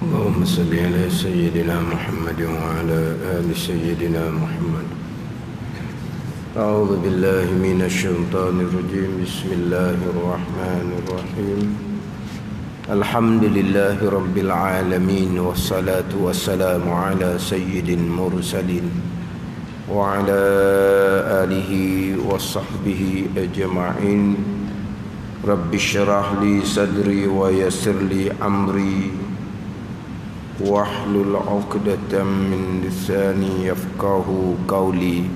اللهم صل على سيدنا محمد وعلى آل سيدنا محمد. أعوذ بالله من الشيطان الرجيم. بسم الله الرحمن الرحيم. الحمد لله رب العالمين، والصلاة والسلام على سيد المرسلين وعلى آله وصحبه أجمعين. رب اشرح لي صدري ويسر لي أمري واحلل عقدة من لساني يفقه قولي.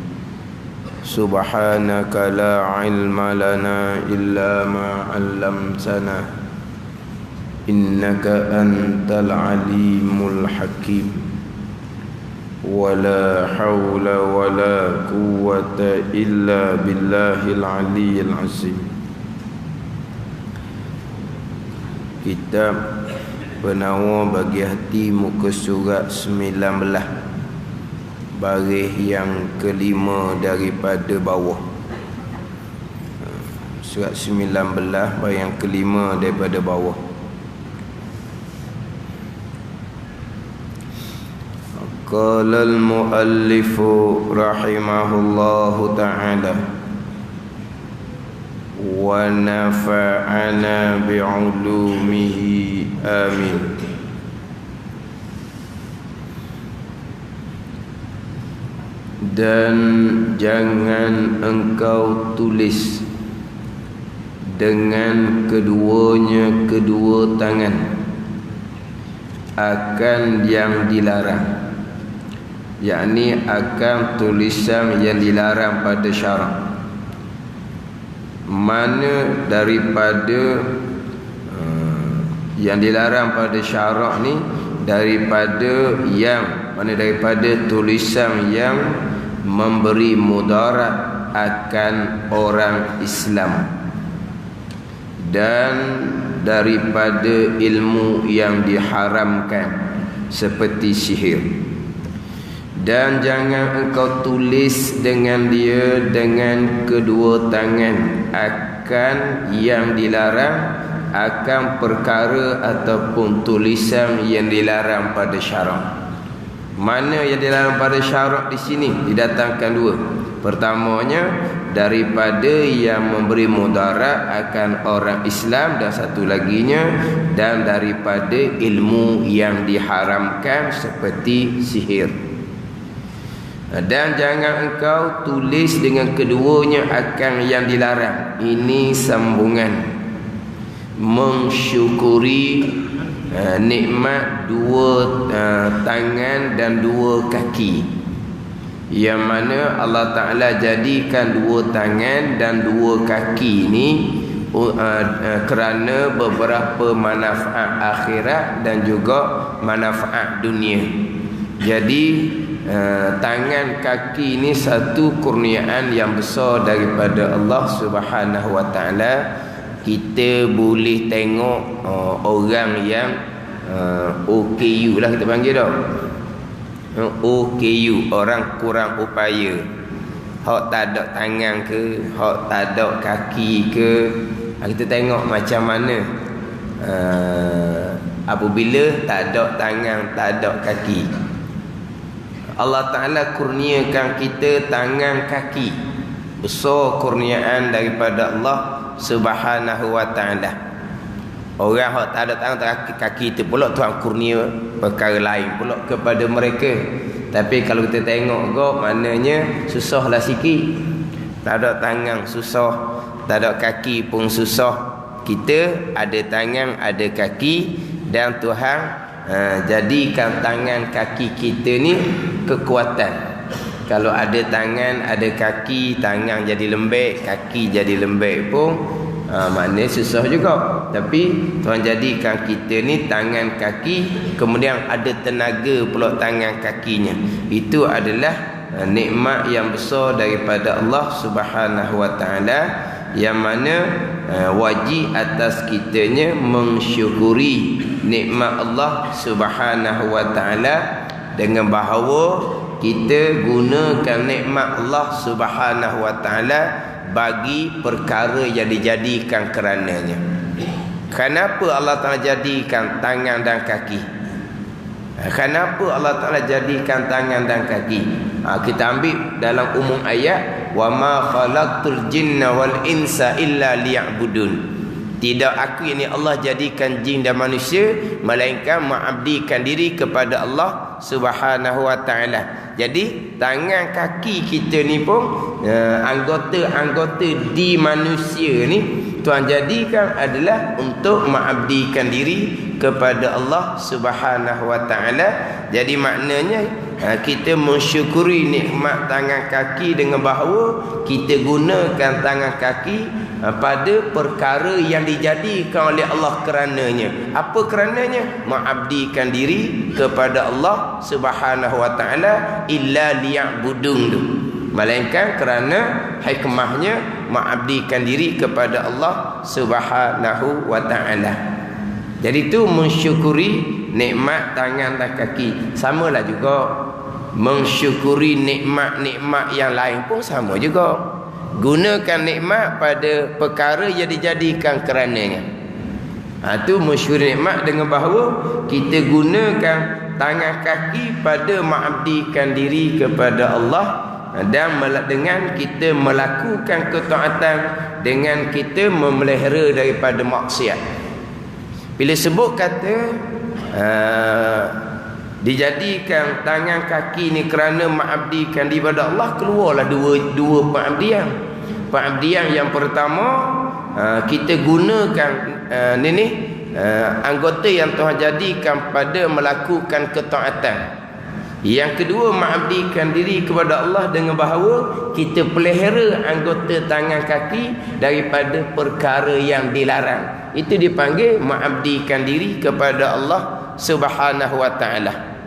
سبحانك لا علم لنا إلا ما علمتنا إنك أنت العليم الحكيم. ولا حول ولا قوة إلا بالله العلي العظيم. Kitab Penawar bagi hati, muka surat 19, baris yang kelima daripada bawah. Surat 19 baris yang kelima daripada bawah. Qala al-muallif rahimahullahu ta'ala wa nafa'ana bi'ulumihi amin. Dan jangan engkau tulis dengan kedua tangan akan yang dilarang, yakni akan tulisan yang dilarang pada syarak. Mana daripada yang dilarang pada syarak ni, daripada tulisan yang memberi mudarat akan orang Islam, dan daripada ilmu yang diharamkan seperti sihir. Dan jangan engkau tulis dengan dia dengan kedua tangan akan yang dilarang, akan perkara ataupun tulisan yang dilarang pada syarak. Mana yang dilarang pada syarak di sini didatangkan dua. Pertamanya daripada yang memberi mudarat akan orang Islam, dan satu laginya dan daripada ilmu yang diharamkan seperti sihir. Dan jangan engkau tulis dengan keduanya akan yang dilarang. Ini sambungan mensyukuri nikmat dua tangan dan dua kaki, yang mana Allah Ta'ala jadikan dua tangan dan dua kaki ini kerana beberapa manfaat akhirat dan juga manfaat dunia. Jadi tangan kaki ini satu kurniaan yang besar daripada Allah Subhanahu wa Ta'ala. Kita boleh tengok orang yang OKU lah kita panggil dah. OKU, orang kurang upaya. Hak tak ada tangan ke, hak tak ada kaki ke, kita tengok macam mana apabila tak ada tangan, tak ada kaki. Allah Ta'ala kurniakan kita tangan kaki. Besar kurniaan daripada Allah Subhanahu wa Ta'ala. Orang yang tak ada tangan, tak ada kaki itu pula Tuhan kurnia perkara lain pula kepada mereka. Tapi kalau kita tengok kok, maknanya susahlah sikit. Tak ada tangan susah, tak ada kaki pun susah. Kita ada tangan, ada kaki, dan Tuhan jadikan tangan kaki kita ni kekuatan. Kalau ada tangan, ada kaki, tangan jadi lembek, kaki jadi lembek pun maknanya susah juga. Tapi Tuhan jadikan kita ni tangan kaki, kemudian ada tenaga pula tangan kakinya. Itu adalah nikmat yang besar daripada Allah Subhanahu wa Ta'ala, yang mana wajib atas kitanya mensyukuri nikmat Allah Subhanahu wa Ta'ala dengan bahawa kita gunakan nikmat Allah Subhanahu wa Ta'ala bagi perkara yang dijadikan kerananya. Kenapa Allah Ta'ala jadikan tangan dan kaki? Kenapa Allah Ta'ala jadikan tangan dan kaki? Kita ambil dalam umum ayat, wa ma khalaqtul jinna wal insa illa liya'budun. Tidak aku ini Allah jadikan jin dan manusia melainkan mengabdikan diri kepada Allah Subhanahu wa taala. Jadi tangan kaki kita ni pun anggota-anggota di manusia ni Tuhan jadikan adalah untuk mengabdikan diri kepada Allah Subhanahu wa taala. Jadi maknanya kita mensyukuri nikmat tangan kaki dengan bahawa kita gunakan tangan kaki pada perkara yang dijadikan oleh Allah kerananya. Apa kerananya? Mengabdikan diri kepada Allah Subhanahu wa taala, illa liya'budun tu. Melainkan kerana hikmahnya mengabdikan diri kepada Allah Subhanahu wa taala. Jadi tu mensyukuri nikmat tangan dan kaki. Samalah juga mensyukuri nikmat-nikmat yang lain pun sama juga. Gunakan nikmat pada perkara yang dijadikan kerananya. Itu mensyukuri nikmat dengan bahawa kita gunakan tangan kaki pada mengabdikan diri kepada Allah, dan dengan kita melakukan ketaatan, dengan kita memelihara daripada maksiat. Bila sebut kata dijadikan tangan kaki ni kerana mengabdikan diri kepada Allah, keluarlah dua pengabdian. Pengabdian yang pertama, kita gunakan anggota yang Tuhan jadikan pada melakukan ketaatan. Yang kedua, mengabdikan diri kepada Allah dengan bahawa kita pelihara anggota tangan kaki daripada perkara yang dilarang. Itu dipanggil mengabdikan diri kepada Allah Subhanahu wa taala.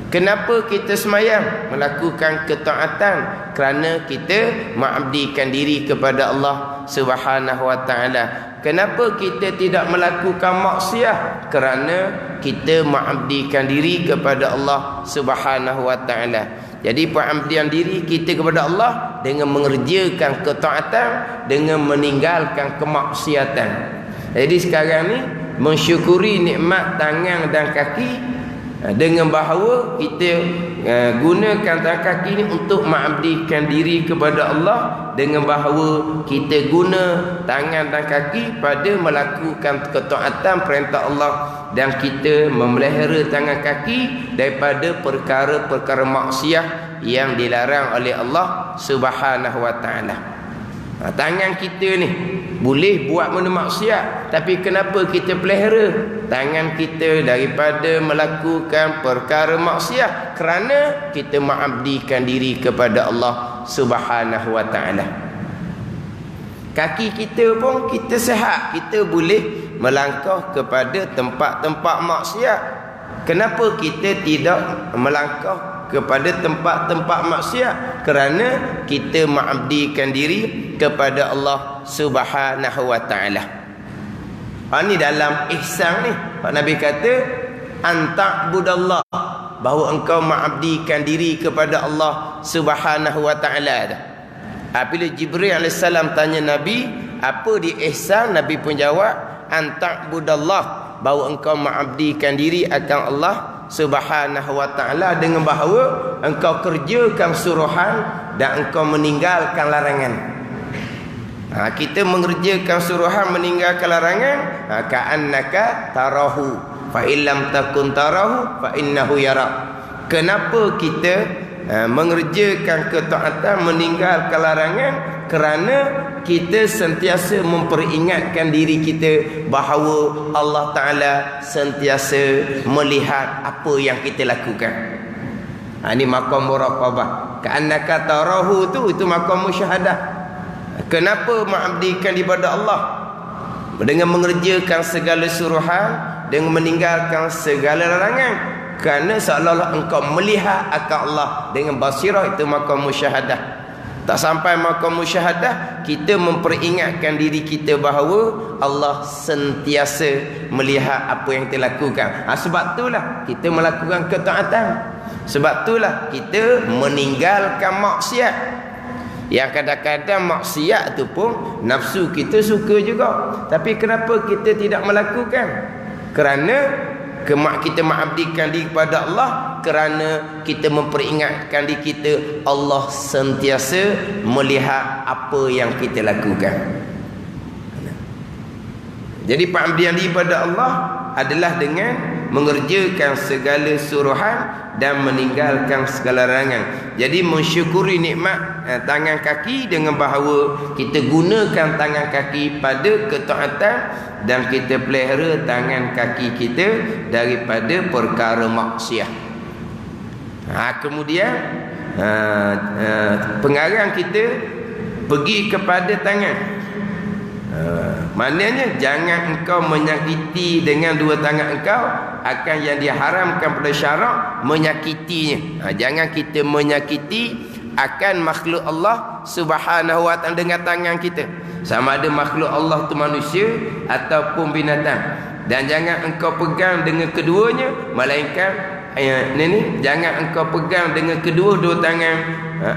Kenapa kita semayang? Melakukan ketaatan kerana kita mengabdikan diri kepada Allah Subhanahu wa taala. Kenapa kita tidak melakukan maksiat? Kerana kita mengabdikan diri kepada Allah Subhanahu wa taala. Jadi pengabdian diri kita kepada Allah dengan mengerjakan ketaatan, dengan meninggalkan kemaksiatan. Jadi sekarang ni mensyukuri nikmat tangan dan kaki dengan bahawa kita gunakan tangan kaki ni untuk mengabdikan diri kepada Allah, dengan bahawa kita guna tangan dan kaki pada melakukan ketaatan perintah Allah, dan kita memelihara tangan kaki daripada perkara-perkara maksiat yang dilarang oleh Allah Subhanahu wa taala. Tangan kita ni boleh buat benda maksiat, tapi kenapa kita pelihara tangan kita daripada melakukan perkara maksiat? Kerana kita mengabdikan diri kepada Allah Subhanahu wa taala. Kaki kita pun kita sihat, kita boleh melangkah kepada tempat-tempat maksiat. Kenapa kita tidak melangkah kepada tempat-tempat maksiat? Kerana kita mengabdikan diri kepada Allah Subhanahu wa taala. Ini dalam ihsan ni, Pak Nabi kata anta'budallah, bahawa engkau mengabdikan diri kepada Allah Subhanahu wa taala. Bila Jibril AS tanya Nabi, apa di ihsan? Nabi pun jawab anta'budallah, bahawa engkau mengabdikan diri akan Allah Subhanahu wa taala dengan bahawa engkau kerjakan suruhan dan engkau meninggalkan larangan. Kita mengerjakan suruhan, meninggalkan larangan, ka'annaka tarahu fa illam takun tarahu fa innahu yara. Kenapa kita mengerjakan ketaatan, meninggalkan larangan? Kerana kita sentiasa memperingatkan diri kita bahawa Allah Ta'ala sentiasa melihat apa yang kita lakukan. Ini maqam muraqabah. Ka'annaka tarahu itu maqam musyahadah. Kenapa mengabdikan ibadah Allah? Dengan mengerjakan segala suruhan, dengan meninggalkan segala larangan. Kerana seolah-olah engkau melihat akan Allah dengan basirah, itu maqam musyahadah. Tak sampai maqam musyahadah, kita memperingatkan diri kita bahawa Allah sentiasa melihat apa yang kita lakukan. Sebab itulah kita melakukan ketaatan. Sebab itulah kita meninggalkan maksiat. Yang kadang-kadang maksiat tu pun nafsu kita suka juga. Tapi kenapa kita tidak melakukan? Kerana Kita mengabdikan diri kepada Allah kerana kita memperingatkan diri kita Allah sentiasa melihat apa yang kita lakukan. Jadi pengabdian diri pada Allah adalah dengan mengerjakan segala suruhan dan meninggalkan segala larangan. Jadi mensyukuri nikmat tangan kaki dengan bahawa kita gunakan tangan kaki pada ketaatan dan kita pelihara tangan kaki kita daripada perkara maksiat. Kemudian pengarang kita pergi kepada tangan. Maknanya jangan engkau menyakiti dengan dua tangan engkau akan yang diharamkan pada syarak menyakitinya. Jangan kita menyakiti akan makhluk Allah Subhanahu wa taala dengan tangan kita, sama ada makhluk Allah tu manusia ataupun binatang. Dan jangan engkau pegang dengan keduanya, melainkan jangan engkau pegang dengan dua tangan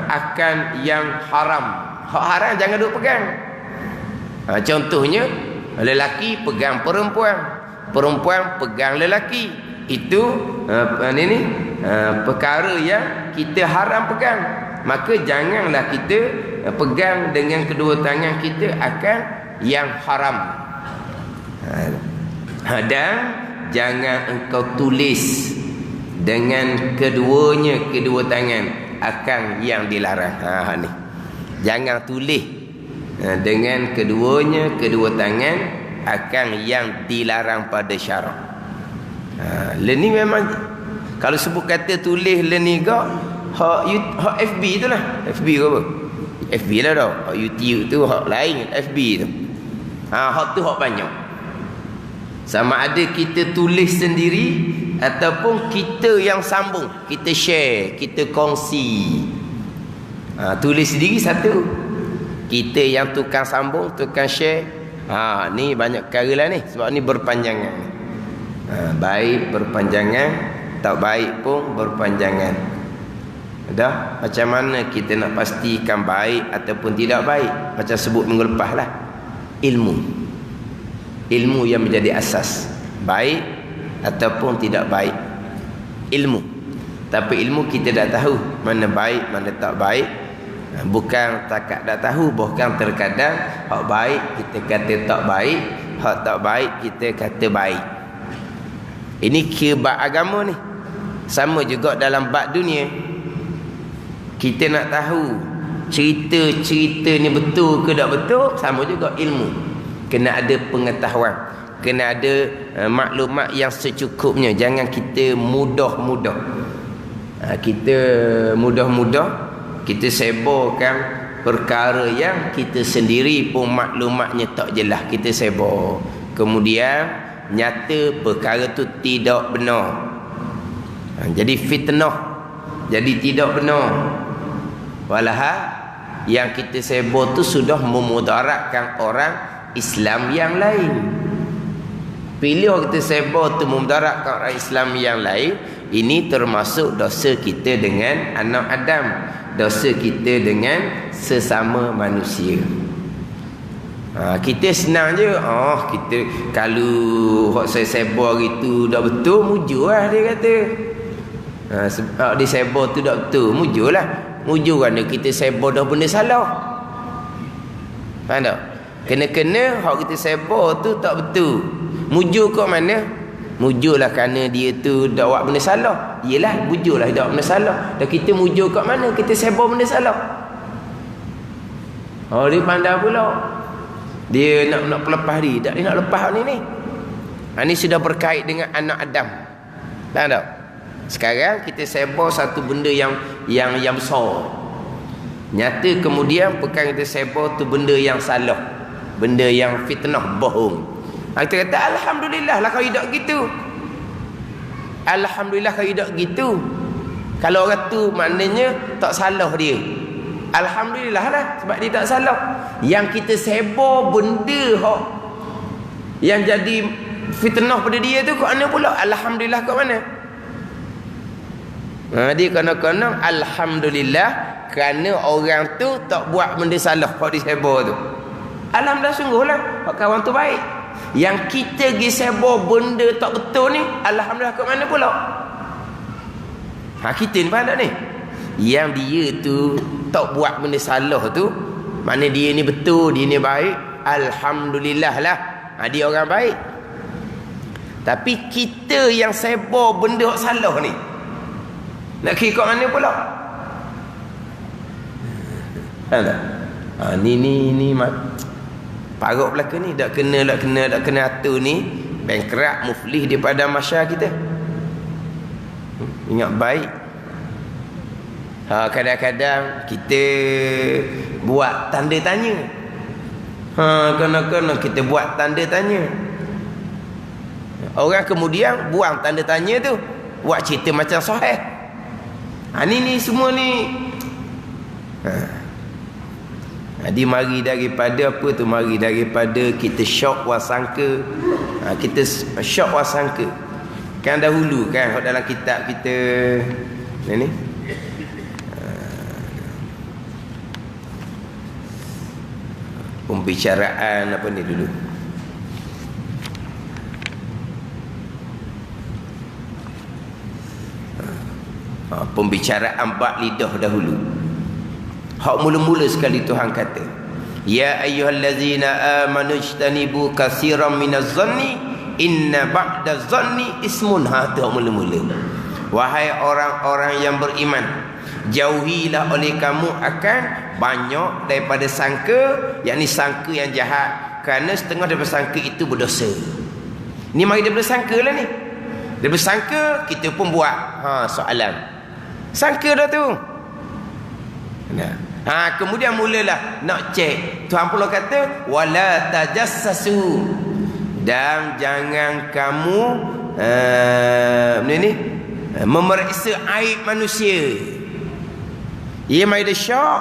akan yang haram. Hak haram jangan duk pegang. Contohnya lelaki pegang perempuan, perempuan pegang lelaki. Itu perkara yang kita haram pegang. Maka janganlah kita pegang dengan kedua tangan kita akan yang haram. Dan jangan engkau tulis dengan kedua tangan akan yang dilarang. Ni jangan tulis dengan kedua tangan akan yang dilarang pada syarak. Ni memang kalau sebut kata tulis ni ke hak FB tu lah. FB ke apa? FB lah tau. Hak YouTube tu hak lain, FB tu. Hak tu hak banyak. Sama ada kita tulis sendiri ataupun kita yang sambung, kita share, kita kongsi. Tulis sendiri satu, kita yang tukang sambung, tukang share. Ni banyak perkara lah ni. Sebab ni berpanjangan. Baik berpanjangan, tak baik pun berpanjangan. Dah, macam mana kita nak pastikan baik ataupun tidak baik? Macam sebut minggu lepas lah, ilmu yang menjadi asas baik ataupun tidak baik. Ilmu, tapi ilmu kita dah tahu mana baik mana tak baik. Bukan takat dah tahu, bahkan terkadang hak baik kita kata tak baik, hak tak baik kita kata baik. Ini kira bab agama ni. Sama juga dalam bab dunia. Kita nak tahu cerita ni betul ke tak betul, sama juga ilmu. Kena ada pengetahuan, kena ada maklumat yang secukupnya. Jangan kita mudah-mudah. Kita mudah-mudah kita sebarkan perkara yang kita sendiri pun maklumatnya tak jelas, kita sebar. Kemudian nyata perkara tu tidak benar. Jadi fitnah, jadi tidak benar. Walahal yang kita sebar tu sudah memudaratkan orang Islam yang lain. Pilih kita sebar tu memudaratkan orang Islam yang lain, ini termasuk dosa kita dengan anak Adam, dosa kita dengan sesama manusia. Kita senang je. Kita kalau hak saya sebar itu dah betul, mujur lah dia kata. Sebab dia sebar tu dah betul, mujur lah. Mujur kerana kita sebar dah benda salah. Faham tak? Kena-kena hak kita sebar tu tak betul. Mujur kat mana? Mujurlah kerana dia tu dah buat benda salah. Yelah, mujurlah dia buat benda salah. Dan kita mujur kat mana? Kita sebar benda salah. Dia pandai pula. Dia nak lepas dia. Tak, dia nak lepas ni. Ini sudah berkait dengan anak Adam. Faham tak? Sekarang kita sebar satu benda yang besar. Nyata kemudian perkara kita sebar tu benda yang salah, benda yang fitnah, bohong. Kita kata alhamdulillah lah kalau hidup gitu. Alhamdulillah kalau hidup gitu. Kalau orang tu maknanya tak salah dia, alhamdulillah lah sebab dia tak salah. Yang kita sebar benda yang jadi fitnah pada dia tu kat mana pula? Alhamdulillah kat mana? Dia kena-kena alhamdulillah kerana orang tu tak buat benda salah kalau disebar tu. Alhamdulillah sungguhlah hak kawan tu baik. Yang kita pergi sebo benda tak betul ni, alhamdulillah kat mana pula? Kita ni faham tak ni? Yang dia tu tak buat benda salah tu, mana dia ni betul, dia ni baik, alhamdulillah lah. Dia orang baik. Tapi kita yang sebo benda hak salah ni, nak kira kat mana pula? Faham tak? Ni parok belaka ni tak kena atur ni, bankrupt, muflis daripada masyarakat kita. Ingat baik. Kadang-kadang kita buat tanda tanya. Kena kita buat tanda tanya. Orang kemudian buang tanda tanya tu, buat cerita macam sahih. Ni semua ni. Jadi mari daripada apa tu? Mari daripada kita syok wasangka. Kita syok wasangka. Kan dahulu kan dalam kitab kita ni pembicaraan apa ni dulu. Pembicaraan bak lidah dahulu. Hak mula-mula sekali Tuhan kata, ya ayyuhallazina amanu ijtanibu katsiran minaz zanni inna ba'da zanni ismun. Tu mula-mula. Wahai orang-orang yang beriman, jauhilah oleh kamu akan banyak daripada sangka, yakni sangka yang jahat, kerana setengah daripada sangka itu berdosa. Ni mari daripada sangka lah ni. Daripada sangka kita pun buat soalan. Sangka dah tu. Kemudian mulalah nak cek. Tuhan pula kata wala tajassasu, dan jangan kamu memeriksa aib manusia. Ia mai dah syok,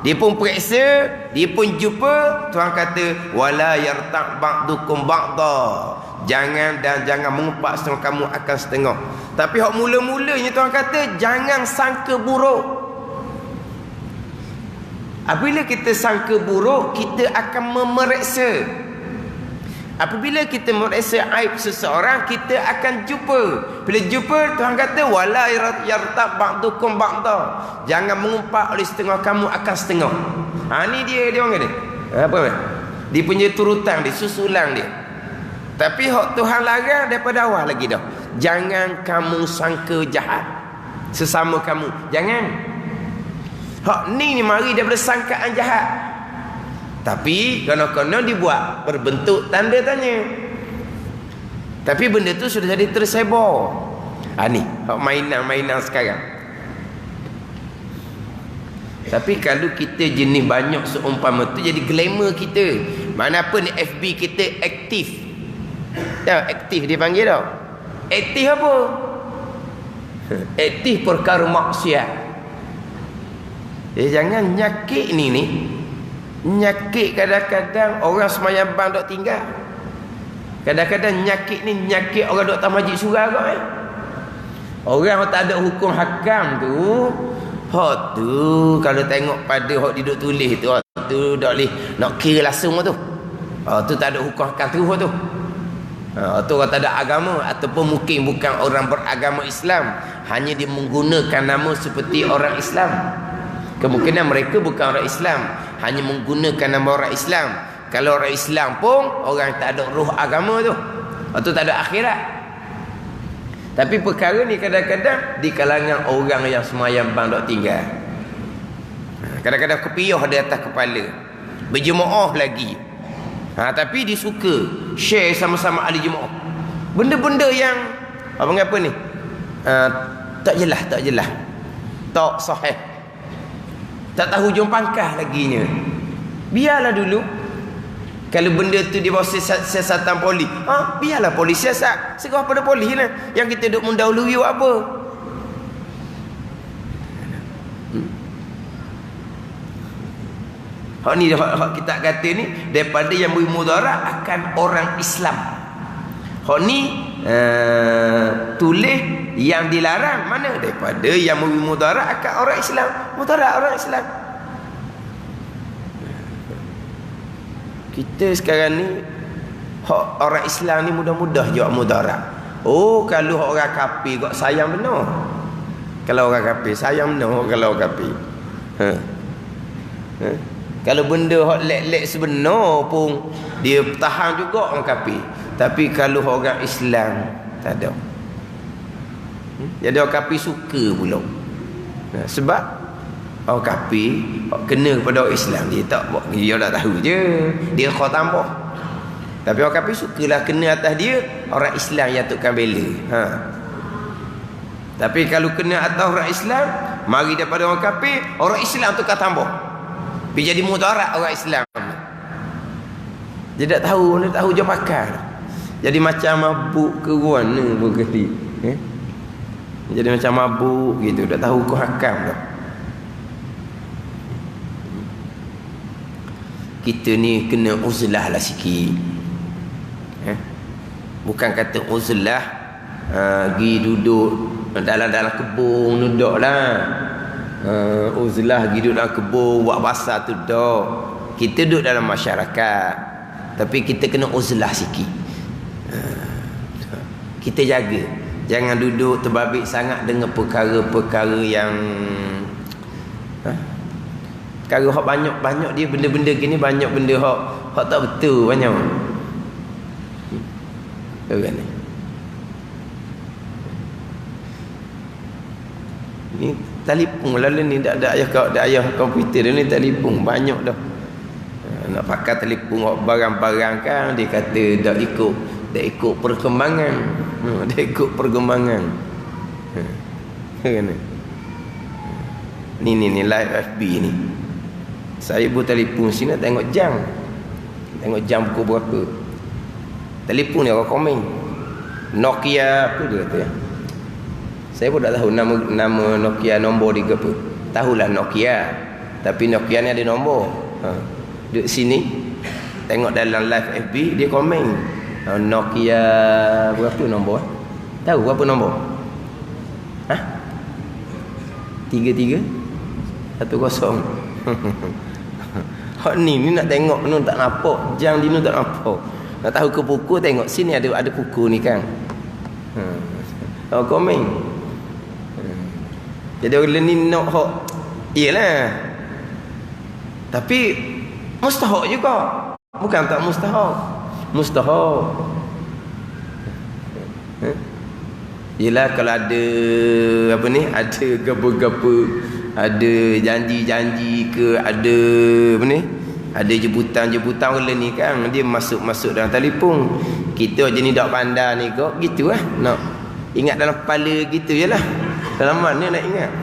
dia pun periksa, dia pun jumpa. Tuhan kata wala yarta' ba'dukum ba'da, jangan mengumpat setengah kamu akan setengah. Tapi hak mula-mulanya Tuhan kata jangan sangka buruk. Apabila kita sangka buruk, kita akan memeriksa. Apabila kita memeriksa aib seseorang, kita akan jumpa. Bila jumpa, Tuhan kata wala yartab ba'dukum ba'da, jangan mengumpat oleh setengah kamu akan setengah. Ni dia orang kata apa ni? Dia punya turutan dia, susulan dia. Tapi hak Tuhan larang daripada awal lagi dah. Jangan kamu sangka jahat sesama kamu. Jangan. Hak ni mari daripada sangkaan jahat. Tapi kadang-kadang dibuat berbentuk tanda tanya. Tapi benda tu sudah jadi tersebar. Ni hak mainan-mainan sekarang. Tapi kalau kita jenis banyak seumpama tu, jadi glamour kita. Mana apa ni, FB kita aktif. Tahu aktif dia panggil tau. Aktif apa? Aktif perkara maksiat. Jangan nyakit ni. Nyakit kadang-kadang orang semayang bang dok tinggal. Kadang-kadang nyakit ni nyakit orang dok tak majlis surau kau Orang tak ada hukum hakam tu, hak tu kalau tengok pada hak dia duk tulis tu, hak tu dak leh nak kira langsung tu. Tu tak ada hukum hakam tu tu. Tu orang tak ada agama, ataupun mungkin bukan orang beragama Islam, hanya dia menggunakan nama seperti orang Islam. Kemungkinan mereka bukan orang Islam, hanya menggunakan nama orang Islam. Kalau orang Islam pun orang tak ada roh agama tu, itu tak ada akhirat. Tapi perkara ni kadang-kadang di kalangan orang yang semayang bang dok tinggal. Kadang-kadang kepiah di atas kepala, berjemaah lagi. Tapi dia suka share sama-sama ahli jemaah benda-benda yang apa ni, tak jelas, tak sahih, tak tahu hujung pangkah laginya. Biarlah dulu. Kalau benda tu di bawah siasatan polis, biarlah polis siasat. Serah pada polis lah. Yang kita duk mendahului apa. Hak ni hak kita kata ni daripada yang beri mudarat akan orang Islam. Hak ni tulis yang dilarang mana daripada yang beri mudarat akan orang Islam. Mudarat orang Islam. Kita sekarang ni orang Islam ni mudah-mudah jawab mudarat. Oh, kalau orang kafir kok sayang benar. Kalau orang kafir sayang benar kalau orang kafir. Kalau benda hok lek-lek sebenar pun dia tahan juga orang kafir. Tapi kalau orang Islam tak ada. Jadi orang kafir suka pula. Sebab orang kafir kena kepada orang Islam, dia tak tahu je, dia kau tambah. Tapi orang kafir sukalah kena atas dia orang Islam yang tukang bela. Tapi kalau kena atas orang Islam, mari daripada orang kafir, orang Islam tukang tambah. Pergi jadi mudarat orang Islam. Dia tak tahu je pakar. Jadi macam mabuk ke mana berketi. Jadi macam mabuk gitu, tak tahu hukum hakam dah. Kita ni kena uzlah lah sikit. Bukan kata uzlah pergi duduk dalam kebun duduk lah. Uzlah pergi duduk dalam kebun buat basah tu dah. Kita duduk dalam masyarakat, tapi kita kena uzlah sikit. Kita jaga, jangan duduk terbabit sangat dengan perkara-perkara yang perkara hak banyak dia benda-benda gini, banyak benda hak tak betul banyak. Kan ni telefon lalu ni tak ada ayah komputer ni, telefon banyak dah. Nak pakai telefon barang-barang kan dia kata dah ikut perkembangan. Dia ikut perkembangan. Kan ni live FB ni. Saya buat telefon sini tengok jam pukul berapa. Telefon ni orang komen Nokia apa dia kata. Saya pun tak tahu nama Nokia nombor dia apa. Tahulah Nokia, tapi Nokia ni ada nombor. Duduk sini tengok dalam live FB dia komen Nokia berapa nombor? Tahu berapa nombor? 3310. Hak ni nak tengok ni tak nampak, jam dia ni tak nampak. Nak tahu ke pukul, tengok sini ada pukul ni kan. Komen. Jadi orang ni nak hak. Iyalah. Tapi mustahak juga. Bukan tak mustahak. Mustahak. Yelah kalau ada apa ni, ada gapa-gapa, ada janji-janji ke, ada apa ni, ada jemputan orang ni kan, dia masuk dalam telefon. Kita je ni dak pandai ni kok gitu lah. Nak ingat dalam kepala gitu jelah. Dalam mana nak ingat?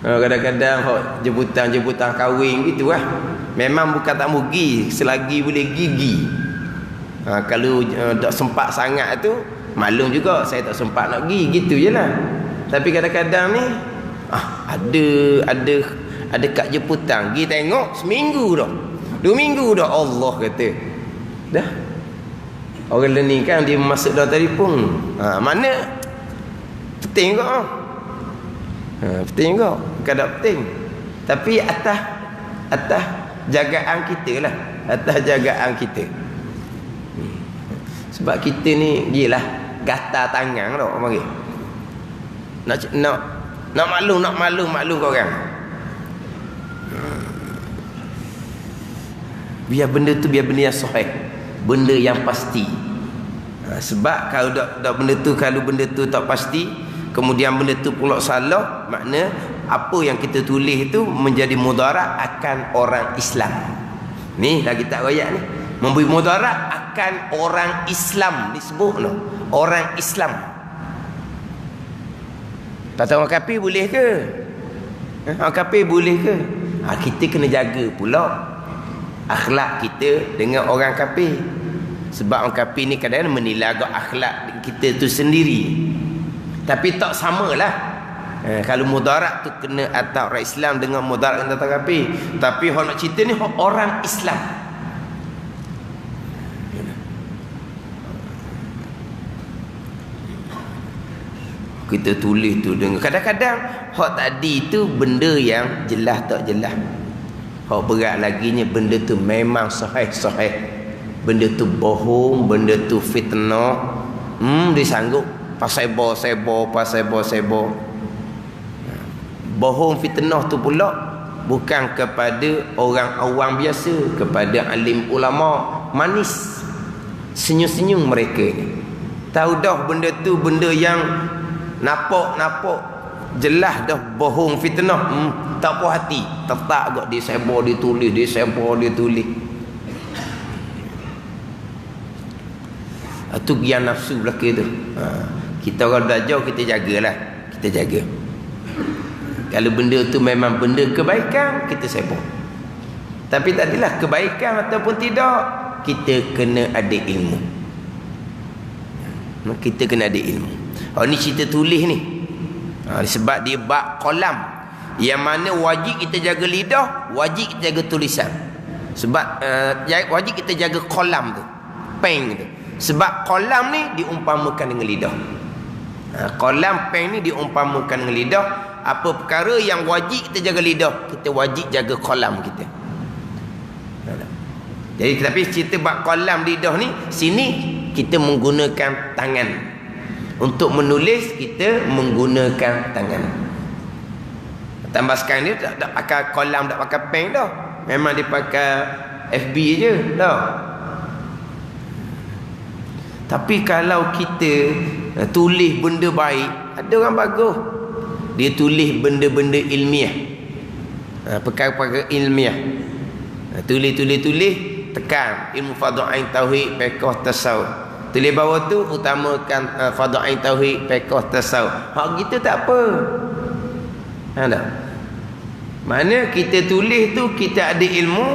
Kadang-kadang jemputan kahwin gitu lah. Memang bukan tak mugi, selagi boleh gigi. Kalau tak sempat sangat tu, maklum juga saya tak sempat nak pergi, gitu je lah. Tapi kadang-kadang ni ada kat jemputan, pergi tengok seminggu dah, 2 minggu dah. Allah kata dah. Orang ni kan dia masuk dalam telefon, mana penting ke? Penting ke? Bukan tak penting, tapi atas jagaan kita lah, atas jagaan kita. Sebab kita ni gilah gatal tangan dah orang panggil. Nak maklum kau orang. Biar benda tu biar benda yang sahih, benda yang pasti. Sebab kalau dak benda tu, kalau benda tu tak pasti, kemudian benda tu pula salah, makna apa yang kita tulis itu menjadi mudarat akan orang Islam. Ni dah kita ayat ni, memberi mudarat akan orang Islam, disebut no, orang Islam. Kata orang kafir boleh ke? Orang kafir boleh ke? Kita kena jaga pula akhlak kita dengan orang kafir. Sebab orang kafir ni kadang-kadang menilai akhlak kita tu sendiri, tapi tak samalah. Kalau mudarat tu kena atas orang Islam dengan mudarat dengan orang kafir. Tapi orang nak cerita ni orang Islam. Kita tulis tu dengan kadang-kadang hak tadi tu benda yang jelas tak jelas. Hak berat laginya benda tu memang sahih. Benda tu bohong, benda tu fitnah. Dia sanggup pasebo. Bohong fitnah tu pula bukan kepada orang awam biasa, kepada alim ulama. Manis senyum-senyum mereka ni. Tahu dah benda tu benda yang nampak jelas dah bohong fitnah. Tak puas hati, tetap agak dia sebar, dia tulis. Itu gian nafsu belaka tu. Kita orang belajar, kita jagalah. Kita jaga. Kalau benda tu memang benda kebaikan, kita sebar. Tapi tak adalah kebaikan ataupun tidak, kita kena ada ilmu. Kita kena ada ilmu. Ni cerita tulis ni. Sebab dia bab kolam, yang mana wajib kita jaga lidah, wajib kita jaga tulisan. Sebab wajib kita jaga kolam tu, pen tu. Sebab kolam ni diumpamakan dengan lidah. Kolam pen ni diumpamakan dengan lidah. Apa perkara yang wajib kita jaga lidah, kita wajib jaga kolam kita. Jadi tapi cerita bab kolam lidah ni, sini kita menggunakan tangan. Untuk menulis kita menggunakan tangan. Tambah sekarang ni tak pakai kolam, tak pakai pen dah. Memang dia pakai FB je dah. Tapi kalau kita tulis benda baik, ada orang bagus, dia tulis benda-benda ilmiah, perkara-perkara ilmiah, tulis, tekan ilmu fardhu ain tauhid, fiqh, tasawuf. Tulis bawah tu utamakan fardhu ain tauhid, fiqh, tasawuf. Hak kita tak apa. Tak? Mana kita tulis tu kita ada ilmu,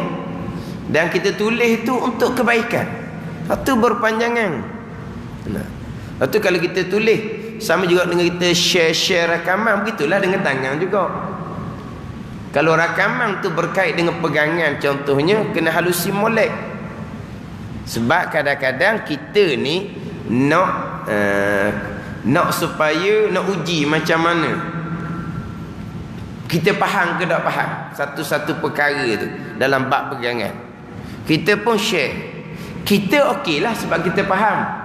dan kita tulis tu untuk kebaikan. Satu berpanjangan. Lepas tu kalau kita tulis, sama juga dengan kita share rakaman, begitulah dengan tangan juga. Kalau rakaman tu berkait dengan pegangan, contohnya kena halusi molek. Sebab kadang-kadang kita ni nak supaya nak uji macam mana kita faham ke tak faham satu-satu perkara tu dalam bab pegangan. Kita pun share. Kita okeylah sebab kita faham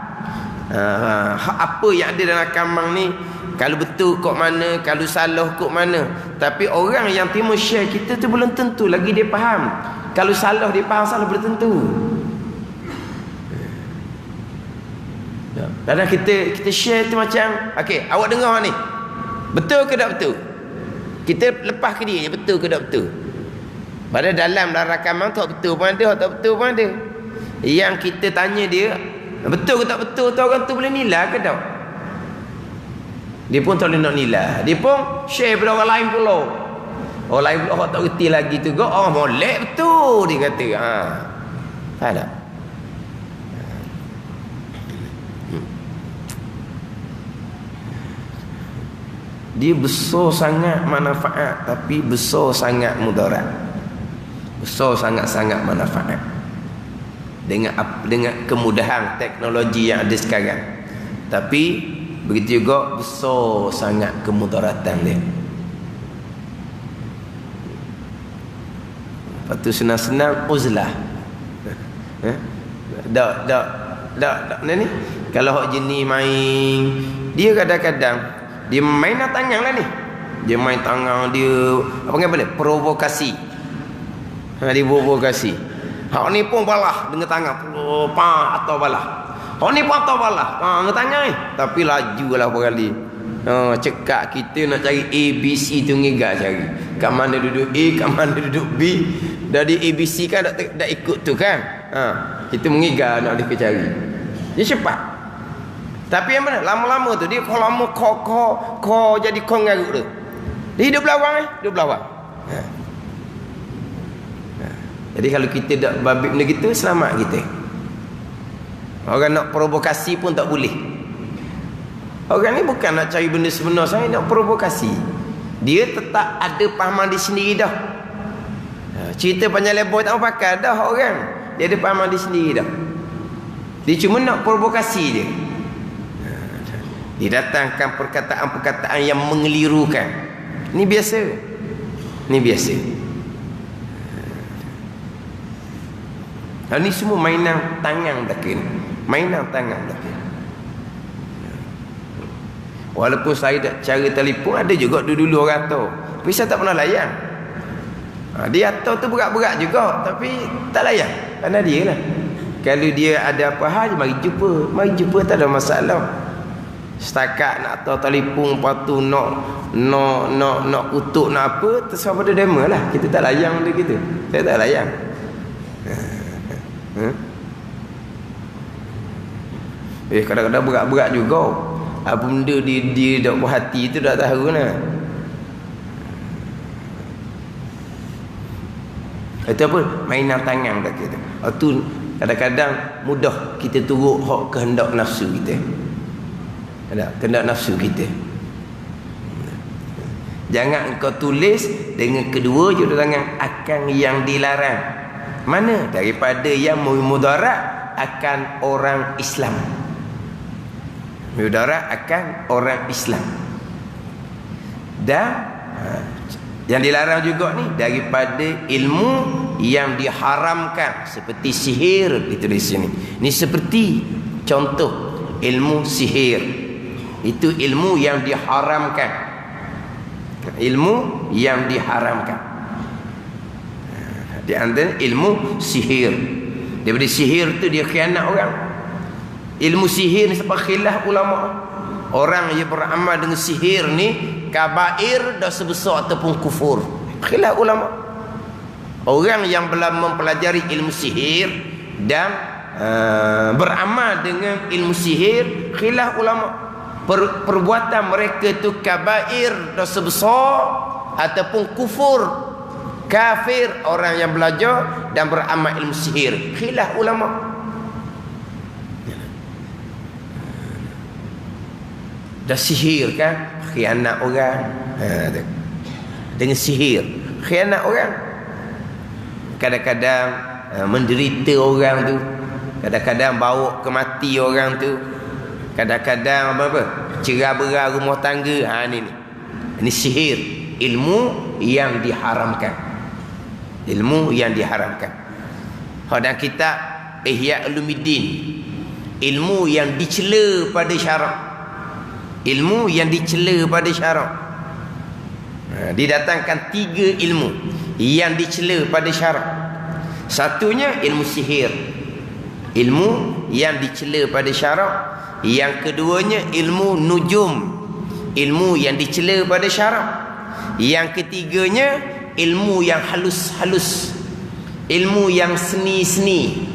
apa yang ada dalam rakaman ni, kalau betul kok mana, kalau salah kok mana. Tapi orang yang terima share kita tu belum tentu lagi dia faham. Kalau salah dia faham, salah belum tentu. Kadang kita share tu macam, okey, awak dengar ni, betul ke tak betul? Kita lepas ke dia, betul ke tak betul? Padahal dalam rakaman tak betul pun ada, tak betul pun ada. Yang kita tanya dia, betul ke tak betul tu, orang tu boleh nilai ke tak? Dia pun tak boleh nak nilai. Dia pun share pada orang lain pula. Orang lain pula tak reti lagi tu. Oh molek betul dia kata. Faham tak? Dia besar sangat manfaat, tapi besar sangat mudarat. Besar sangat-sangat manfaat. Dengan kemudahan teknologi yang ada sekarang. Tapi begitu juga besar sangat kemudaratan dia. Lepas tu senang-senang uzlah. Tak ni. Kalau hak jenis main, dia kadang-kadang dia main tangan lah ni. Dia main tangan dia, apa panggil provokasi. Dia provokasi. Hak ni pun balah dengan tangan. Atau balah. Hak ni pun atau balah. Dengan tangan ni. Tapi laju lah berkali. Cekak kita nak cari A, B, C tu ngigak cari. Kat mana duduk A, kat mana duduk B. Dari A, B, C kan dah ikut tu kan. Kita mengigak nak dia cari. Dia cepat. Tapi yang mana? Lama-lama tu dia kalau lama ko jadi ko ngarut tu. Dia hidup belawang hidup belawang. Jadi kalau kita tak babik benda gitu, selamat kita. Orang nak provokasi pun tak boleh. Orang ni bukan nak cari benda sebenar, saya nak provokasi. Dia tetap ada pahaman di sendiri dah. Cerita panjang lebar tak pakai dah orang. Dia ada pahaman di sendiri dah. Dia cuma nak provokasi je. Didatangkan perkataan-perkataan yang mengelirukan. Ini biasa. Ini biasa. Ini semua mainan tangan belaka ni. Mainan tangan belaka. Walaupun saya tak cara telefon, ada juga dulu-dulu orang tu. Tapi saya tak pernah layan. Dia atau tu berat-berat juga, tapi tak layan. Karena dia lah. Kalau dia ada apa hal, mari jumpa. Mari jumpa, tak ada masalah. Setakat nak tahu telefon, lepas tu nak kutuk, nak apa, terserah pada demo lah. Kita tak layan benda kita. Saya tak layan. Kadang-kadang berat-berat juga. Apa benda dia dak berhati tu dak tahu lah. Itu apa? Mainan tangan dak kita. Itu kadang-kadang mudah kita turut hak kehendak nafsu kita. Ada kehendak nafsu kita. Jangan engkau tulis dengan kedua judul tangan akan yang dilarang. Mana? Daripada yang mudarat akan orang Islam. Mudarat akan orang Islam. Dan yang dilarang juga ni daripada ilmu yang diharamkan seperti sihir ditulis sini. Ni seperti contoh ilmu sihir. Itu ilmu yang diharamkan. Ilmu yang diharamkan. Di antara ilmu sihir. Daripada sihir tu dia khianat orang. Ilmu sihir ni sebab khilaf ulama. Orang yang beramal dengan sihir ni kabair dosa besar ataupun kufur. Khilaf ulama. Orang yang belum mempelajari ilmu sihir dan beramal dengan ilmu sihir, khilaf ulama. Perbuatan mereka itu kabair dosa besar ataupun kufur, kafir orang yang belajar dan beramal ilmu sihir. Khilaf ulama. Dah sihir kan, khianat orang. Dengan sihir khianat orang. Kadang-kadang menderita orang tu, kadang-kadang bawa ke mati orang tu, kadang-kadang apa cerah-berai rumah tangga. Ini sihir, ilmu yang diharamkan. Ilmu yang diharamkan. Dan kitab Ihya Ulumuddin, ilmu yang dicela pada syarak. Ilmu yang dicela pada syarak. Didatangkan 3 ilmu yang dicela pada syarak. Satunya ilmu sihir, ilmu yang dicela pada syarak. Yang keduanya ilmu nujum, ilmu yang dicela pada syarak. Yang ketiganya ilmu yang halus-halus, ilmu yang seni-seni.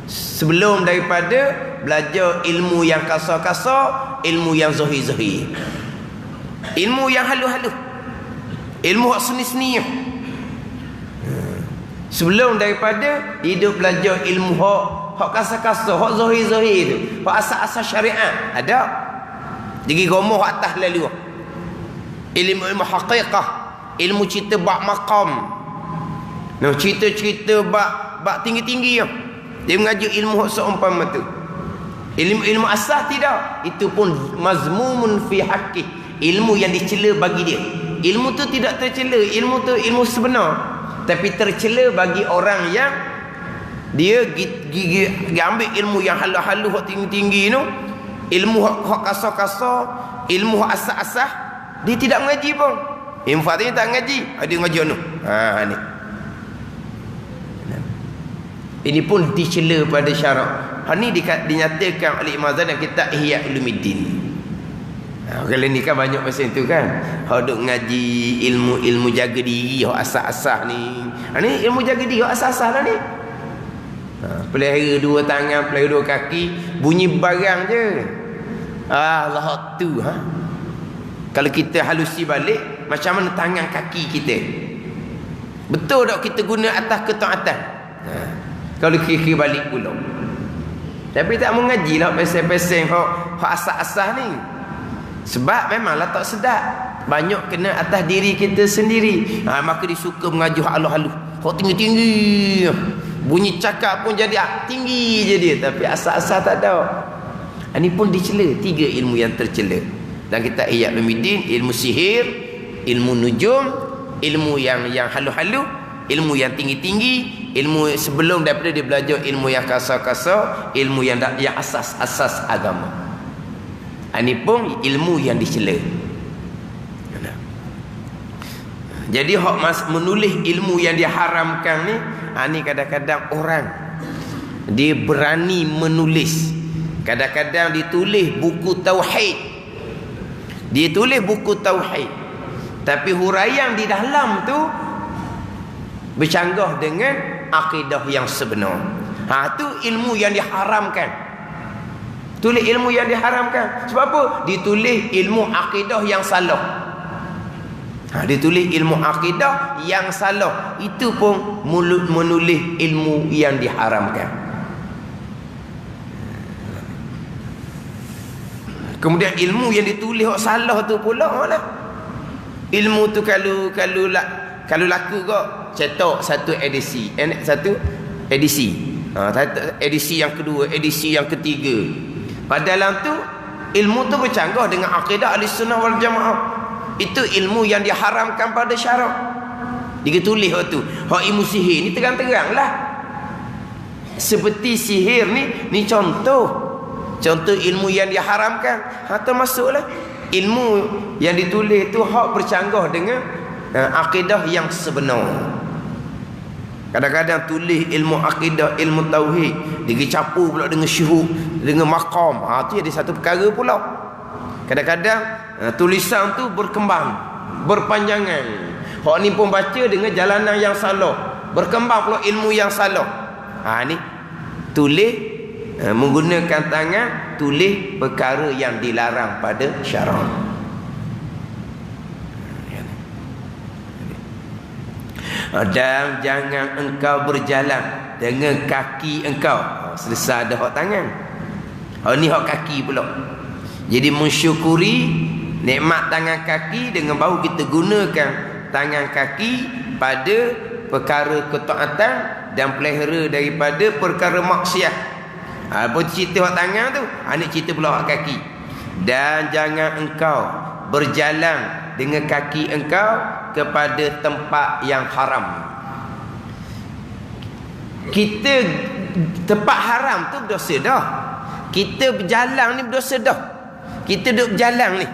Sebelum daripada belajar ilmu yang kasar-kasar, ilmu yang zahir-zahir, ilmu yang halus-halus, ilmu hak seni-seni. Sebelum daripada hidup belajar ilmu hak kasar-kasar, hak zahir-zahir tu, hak asas-asas syariat ada. Jadi gomoh atas lalu. Ilmu haqiqah, ilmu cerita bab maqam. Nah, cerita-cerita bab tinggi-tinggi ya. Dia mengajar ilmu hak seumpama tu. Ilmu asas tidak, itu pun mazmumun fi haqqi, ilmu yang dicela bagi dia. Ilmu tu tidak tercela, ilmu tu ilmu sebenar, tapi tercela bagi orang yang dia gigi ambil ilmu yang halu-halu hak tinggi-tinggi tu, ilmu hak kasar-kasar, ilmu hak asas-asas, dia tidak mengaji pun. Fatihah tak mengaji, dia mengaji anu. Ni. Ini pun dicela pada syarak. Ni dinyatakan oleh Imam Ghazali dalam kitab Ihya Ulumuddin. Kalau ni kan banyak macam tu kan. Hak duk ngaji ilmu jaga diri, hak asas-asas ni. Ni ilmu jaga diri, hak asas-asas lah ni. Pelihara 2 tangan, pelihara 2 kaki, bunyi barang je. Allah tu Kalau kita halusi balik, macam mana tangan kaki kita? Betul tak kita guna atas ketaatan? Kalau kiri-kiri balik pula. Tapi tak mengaji lah pesen-pesen hak asas-asas ni. Sebab memanglah tak sedap. Banyak kena atas diri kita sendiri. Maka dia suka mengaji hak halu-halu, hak tinggi-tinggi. Bunyi cakap pun jadi tinggi je dia, tapi asas-asas tak ada. Ini pun dicela. 3 ilmu yang tercela. Dan kita Ihya Ulumuddin, ilmu sihir, ilmu nujum, ilmu yang halu-halu, ilmu yang tinggi-tinggi, ilmu sebelum daripada dia belajar ilmu yang kasar-kasar, ilmu yang asas-asas agama. Ini pun ilmu yang dicela. Jadi hak menulis ilmu yang diharamkan ni kadang-kadang orang dia berani menulis. Kadang-kadang ditulis buku tauhid. Dia tulis buku tauhid. Tapi huraian di dalam tu bercanggah dengan akidah yang sebenar. Tu ilmu yang diharamkan. Tulis ilmu yang diharamkan. Sebab apa? Ditulis ilmu akidah yang salah. Ditulis ilmu akidah yang salah. Itu pun menulis ilmu yang diharamkan. Kemudian ilmu yang ditulis hak salah tu pula lah. Ilmu tu kalau laku kok cetak satu edisi, edisi yang kedua, edisi yang ketiga. Padahal tu ilmu tu bercanggah dengan akidah Ahlussunnah wal Jamaah. Itu ilmu yang diharamkan pada syarak. Dia tulis hak tu. Hak ilmu sihir ni terang-terang lah. Seperti sihir ni contoh ilmu yang diharamkan. Termasuklah ilmu yang ditulis tu hak bercanggah dengan akidah yang sebenar. Kadang-kadang tulis ilmu akidah, ilmu tauhid, dia campur pula dengan syuhud, dengan maqam. Tu ada satu perkara pula. Kadang-kadang tulisan tu berkembang, berpanjangan. Hak ni pun baca dengan jalanan yang salah, berkembang pula ilmu yang salah. Ni tulis menggunakan tangan, tulis perkara yang dilarang pada syarak. Dan jangan engkau berjalan dengan kaki engkau. Selesai dah hak tangan. Ni hak kaki pula. Jadi mensyukuri nikmat tangan kaki dengan baru kita gunakan tangan kaki pada perkara ketaatan dan pelihara daripada perkara maksiat. Apa cerita hak tangan tu? Ni cerita pula hak kaki. Dan jangan engkau berjalan dengan kaki engkau kepada tempat yang haram. Kita tempat haram tu berdosa dah. Kita berjalan ni berdosa dah. Kita duduk berjalan ni,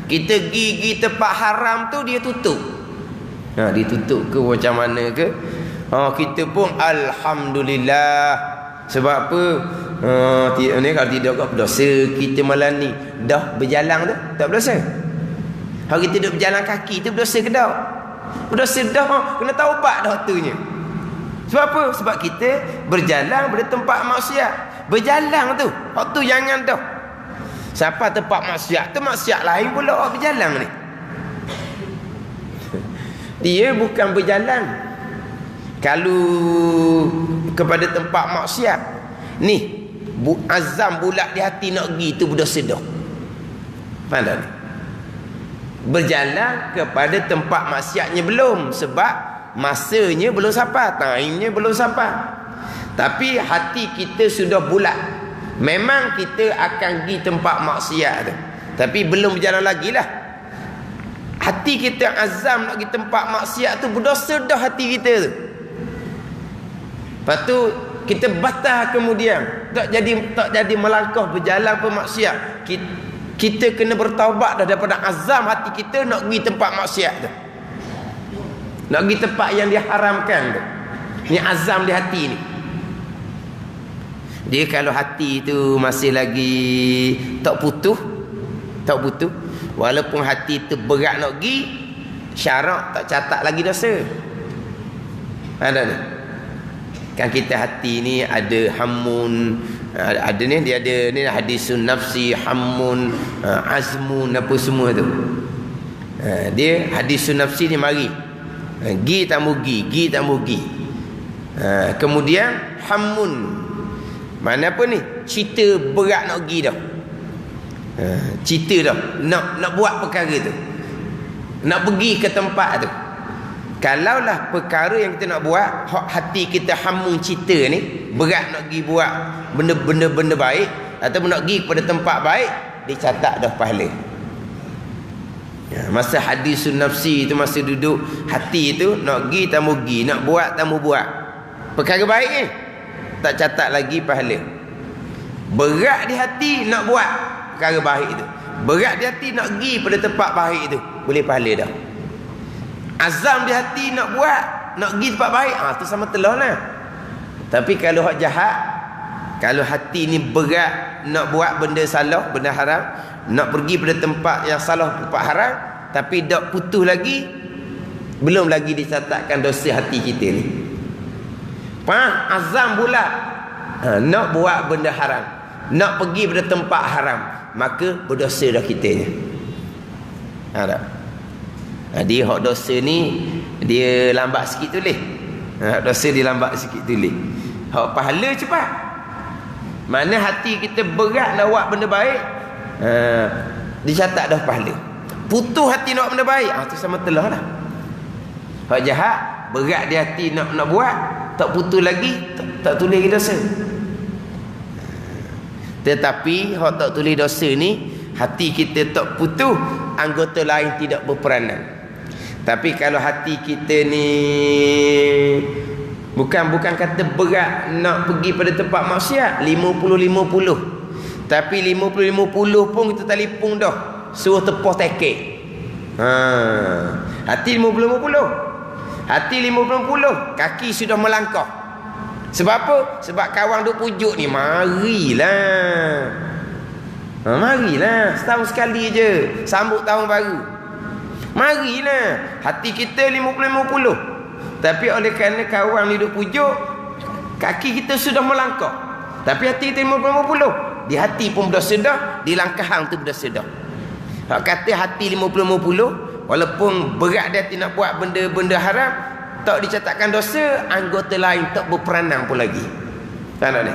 kita gigi tempat haram tu dia tutup. Dia tutup ke macam mana ke? Kita pun alhamdulillah. Sebab apa? Ni kalau tidak kau berdosa. Kita malam ni dah berjalan tu tak berdosa. Kalau kita duduk berjalan kaki tu berdosa ke tak? Berdosa dah. Kena taubat dah tunya. Sebab apa? Sebab kita berjalan pada tempat maksiat. Berjalan tu, hak tu jangan dah. Siapa tempat maksiat tu maksiat lain pula berjalan ni. Dia bukan berjalan kalau kepada tempat maksiat. Ni azam bulat di hati nak pergi tu berdosa dah. Faham tak? Berjalan kepada tempat maksiatnya belum, sebab masanya belum sampai, timenya belum sampai. Tapi hati kita sudah bulat. Memang kita akan pergi tempat maksiat tu, tapi belum berjalan lagi lah. Hati kita azam nak pergi tempat maksiat tu, berdosa dah hati kita tu. Lepas tu kita batal kemudian, tak jadi melangkah berjalan pemaksiat. Kita kena bertaubat dah daripada azam hati kita nak pergi tempat maksiat tu, nak pergi tempat yang diharamkan tu. Ni azam di hati ni. Dia kalau hati tu masih lagi tak putus, walaupun hati tu berat nak pergi, syarak tak catat lagi dosa. Ada ni. Kan kita hati ni ada hamun, ada ni dia ada ni hadisun nafsi, hamun, azmun apa semua tu. Dia hadisun nafsi ni mari. Gi tak mugi. Kemudian hamun, mana apa ni? Cerita berat nak pergi dah. Cerita dah nak buat perkara tu, nak pergi ke tempat tu. Kalaulah perkara yang kita nak buat, hati kita hamun cerita ni, berat nak pergi buat benda-benda baik ataupun nak pergi kepada tempat baik, dicatat dah pahala. Masa hadisun nafsi tu, masa duduk hati tu nak pergi tak mau pergi, nak buat tak mau buat. perkara baik ni tak catat lagi pahala. Berat di hati nak buat perkara baik itu, berat di hati nak pergi pada tempat baik itu, boleh pahala dah. Azam di hati nak buat, nak pergi tempat baik, tu sama telah lah. Tapi kalau hak jahat, kalau hati ni berat nak buat benda salah, benda haram, nak pergi pada tempat yang salah, tempat haram, tapi tak putus lagi, belum lagi dicatatkan dosa hati kita ni. Azam bulat, nak buat benda haram, nak pergi pada tempat haram, maka berdosa dah kitanya. Tak? Dia hak dosa ni dia lambat sikit tulis. Dosa dia lambat sikit tulis. Hak pahala cepat. Mana hati kita berat nak buat benda baik, dicatat dah pahala. Putus hati nak buat benda baik, tu sama telah dah. Hak jahat berat di hati nak buat, tak putus lagi, tak tulis lagi dosa. Tetapi hak tak tulis dosa ni, hati kita tak putus, anggota lain tidak berperanan. Tapi kalau hati kita ni bukan kata berat nak pergi pada tempat maksiat 50-50, tapi 50-50 pun kita telefon dah suruh tepah tekek. Hati 50-50, hati 50-50, kaki sudah melangkah. Sebab apa? Sebab kawan duk pujuk ni, marilah, marilah, setahun sekali je sambut tahun baru, marilah. Hati kita 50-50, tapi oleh kerana kawan ni duk pujuk, kaki kita sudah melangkah, tapi hati kita 50-50. Di hati pun berdosa dah, di langkahan tu berdosa dah. Hak kata hati 50-50, walaupun berat dia hati nak buat benda-benda haram, tak dicatatkan dosa, anggota lain tak berperanan pun lagi. Tahu tak ni?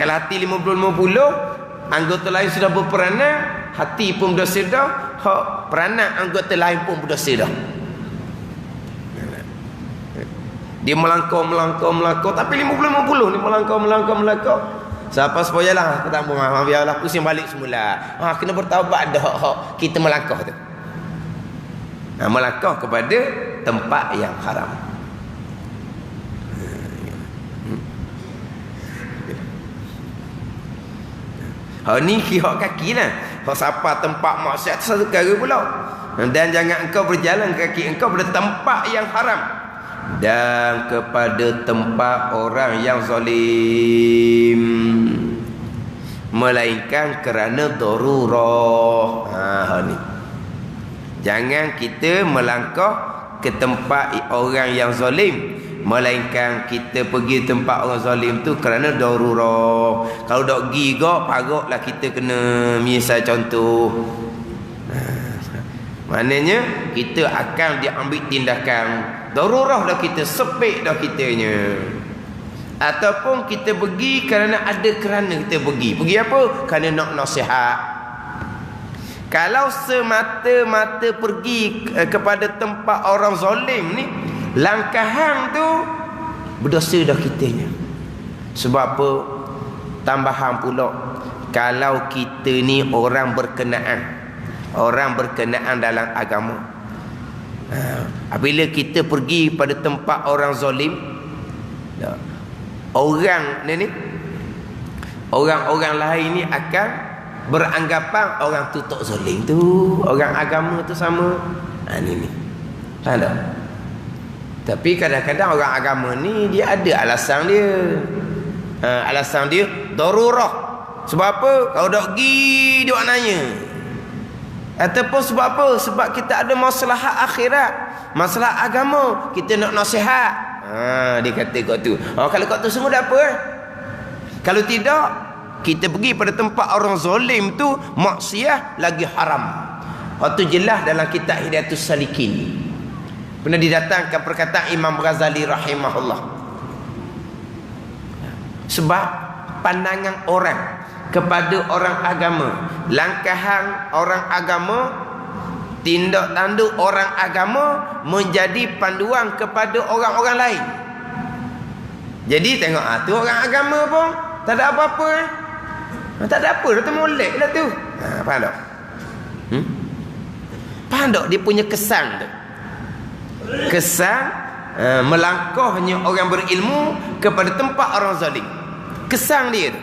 Kalau hati 50-50, anggota lain sudah berperanan, hati pun berdosa dah, hak peranan anggota lain pun berdosa dah. Dia melangkau, tapi 50-50 ni melangkau. Siapa sepoyalah aku tak maaf, biarlah pusing balik semula. Kena bertaubat dah hak kita melangkau tu. Melangkau kepada tempat yang haram. Ni hak kaki lah. Hak siapa tempat maksiat tu satu perkara pula. Dan jangan engkau berjalan kaki engkau pada tempat yang haram dan kepada tempat orang yang zalim, melainkan kerana darurah. Ni jangan kita melangkah ke tempat orang yang zalim, melainkan kita pergi tempat orang zalim tu kerana darurah. Kalau dak pergi gak paroklah kita kena misal contoh, maknanya kita akan diambil tindakan darurah dah, kita sepik dah kitanya. Ataupun kita pergi kerana kita pergi apa? Kerana nak nasihat. Kalau semata-mata pergi kepada tempat orang zalim ni, langkahan tu berdosa dah kitanya. Sebab apa? Tambahan pula, kalau kita ni orang berkenaan dalam agama, apabila kita pergi pada tempat orang zalim, orang lain ni akan beranggapan orang tu tak zalim tu, orang agama tu sama. Ni faham tak? Tapi kadang-kadang orang agama ni dia ada alasan dia. Alasan dia darurah. Sebab apa? Kalau dak pergi dia nanya. Ataupun sebab apa? Sebab kita ada masalah akhirat, masalah agama, kita nak nasihat. Dia kata kau tu. Kalau kau tu semua dah apa? Kalau tidak, kita pergi pada tempat orang zalim tu, maksiat lagi haram. Itu jelas dalam kitab Hidayatus Salikin. Pernah didatangkan perkataan Imam Ghazali rahimahullah. Sebab pandangan orang kepada orang agama, langkahan orang agama, tindak tanduk orang agama menjadi panduan kepada orang-orang lain. Jadi tengok tu orang agama pun tak ada apa-apa. Tak ada apa, dah molek lah tu. Faham tak? Faham tak dia punya kesan tu? Kesan melangkahnya orang berilmu kepada tempat orang zalim. Kesan dia tu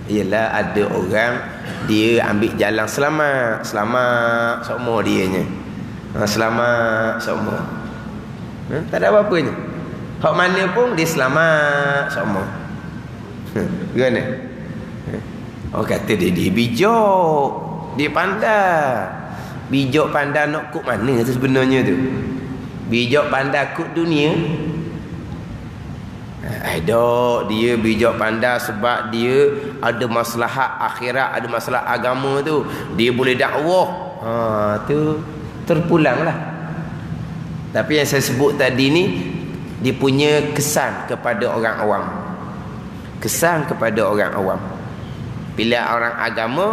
ialah ada orang dia ambil jalan selamat semua dianya. Selamat semua. Tak ada apa-apanya. Hak mana pun dia selamat semua. Gimana? Orang kata dia bijak, dia pandai. Bijak pandai nak kut mana tu sebenarnya tu? Bijak pandai kut dunia. Ada dia bijak pandai sebab dia ada masalah akhirat, ada masalah agama tu. Dia boleh dakwah. Tu terpulanglah. Tapi yang saya sebut tadi ni dia punya kesan kepada orang awam. Kesan kepada orang awam. Bila orang agama,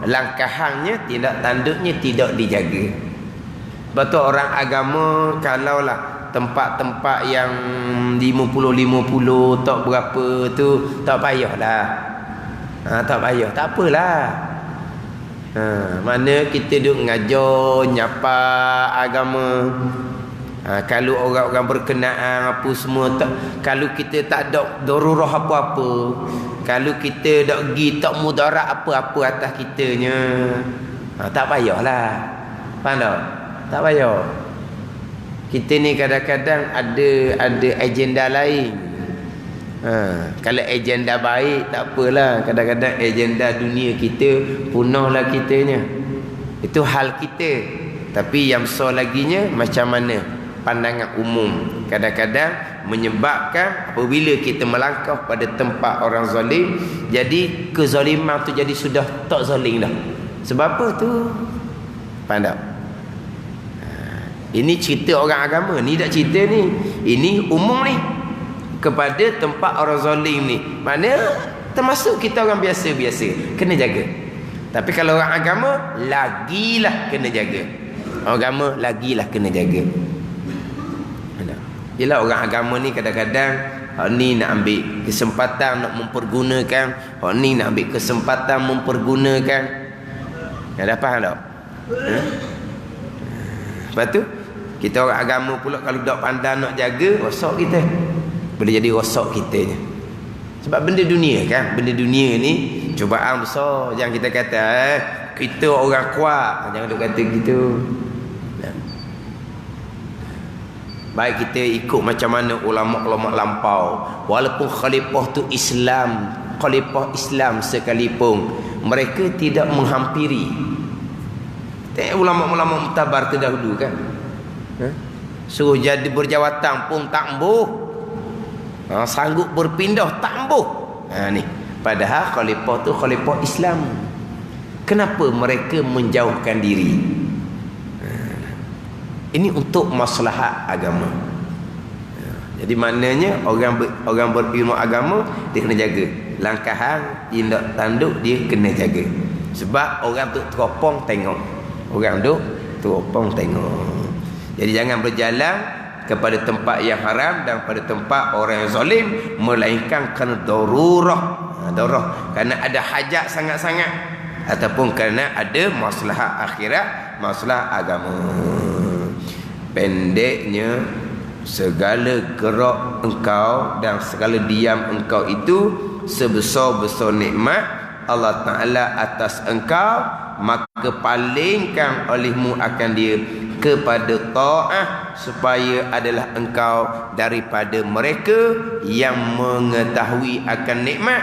langkahannya, tindak tanduknya tidak dijaga. Sebab tu orang agama kalaulah tempat-tempat yang 50-50 tak berapa tu, tak payahlah. Tak payah, tak apalah. Mana kita duk ngajar nyapa agama. Kalau orang-orang berkenaan apa semua tak, kalau kita tak ada darurah apa-apa, kalau kita tak pergi tak mudarat apa-apa atas kitanya, tak payahlah. Faham tak? Tak payah. Kita ni kadang-kadang ada agenda lain. Kalau agenda baik tak apalah. Kadang-kadang agenda dunia kita punahlah kitanya. Itu hal kita. Tapi yang besar laginya macam mana pandangan umum. Kadang-kadang menyebabkan apabila kita melangkah pada tempat orang zalim, jadi kezaliman tu jadi sudah tak zalim dah. Sebab apa tu? Faham tak? Ini cerita orang agama, ni tak cerita ni. Ini umum ni. Kepada tempat orang zalim ni. Mana termasuk kita orang biasa-biasa. Kena jaga. Tapi kalau orang agama, lagilah kena jaga. Orang agama, lagilah kena jaga. Yelah orang agama ni kadang-kadang ni nak ambil kesempatan nak mempergunakan, ni nak ambil kesempatan mempergunakan. Ada faham tak? Lepas tu kita orang agama pula kalau tak pandai nak jaga, rosak kita. Boleh jadi rosak kitanya. Sebab benda dunia kan, benda dunia ni cubaan besar. Jangan kita kata kita orang kuat, jangan duk kata gitu. Baik kita ikut macam mana ulama-ulama lampau. Walaupun khalifah tu Islam, khalifah Islam sekalipun, mereka tidak menghampiri. Tengok ulama-ulama mutabar terdahulu kan. Suruh jadi berjawatan pun tak embuh. Sanggup berpindah tak embuh. Ni. Padahal khalifah tu khalifah Islam. Kenapa mereka menjauhkan diri? Ini untuk maslahat agama. Jadi maknanya orang berilmu agama dia kena jaga. Langkahan, tindak tanduk dia kena jaga. Sebab orang tu teropong tengok. Orang tu teropong tengok. Jadi jangan berjalan kepada tempat yang haram dan pada tempat orang yang zalim, melainkan kerana darurah. Darurah kerana ada hajat sangat-sangat ataupun kerana ada maslahat akhirat, maslahat agama. Pendeknya segala gerak engkau dan segala diam engkau itu sebesar-besar nikmat Allah Ta'ala atas engkau, maka palingkan olehmu akan dia kepada ta'ah supaya adalah engkau daripada mereka yang mengetahui akan nikmat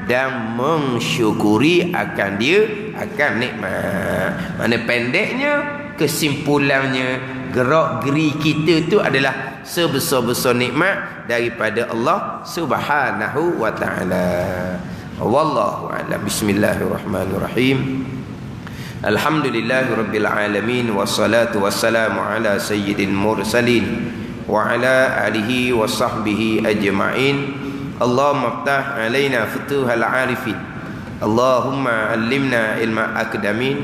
dan mensyukuri akan dia akan nikmat. Mana pendeknya kesimpulannya gerak geri kita itu adalah sebesar-besar nikmat daripada Allah Subhanahu wa taala. Wallahu a'lam. Bismillahirrahmanirrahim. Alhamdulillahirabbil alamin wassalatu wassalamu ala sayyidil mursalin wa ala alihi wa sahbihi ajma'in. Allahumma iftah alaina futuhal arifin. Allahumma allimna ilma akdamin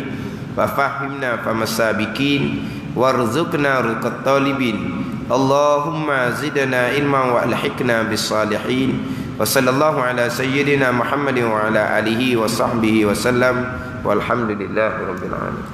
wa fahimna famasabikin warzuqna rizqat talibin. Allahumma zidna ilman wa alhiqna bis salihin. Wa sallallahu ala sayyidina Muhammadin wa ala alihi wa sahbihi wa sallam. Walhamdulillahi rabbil alamin.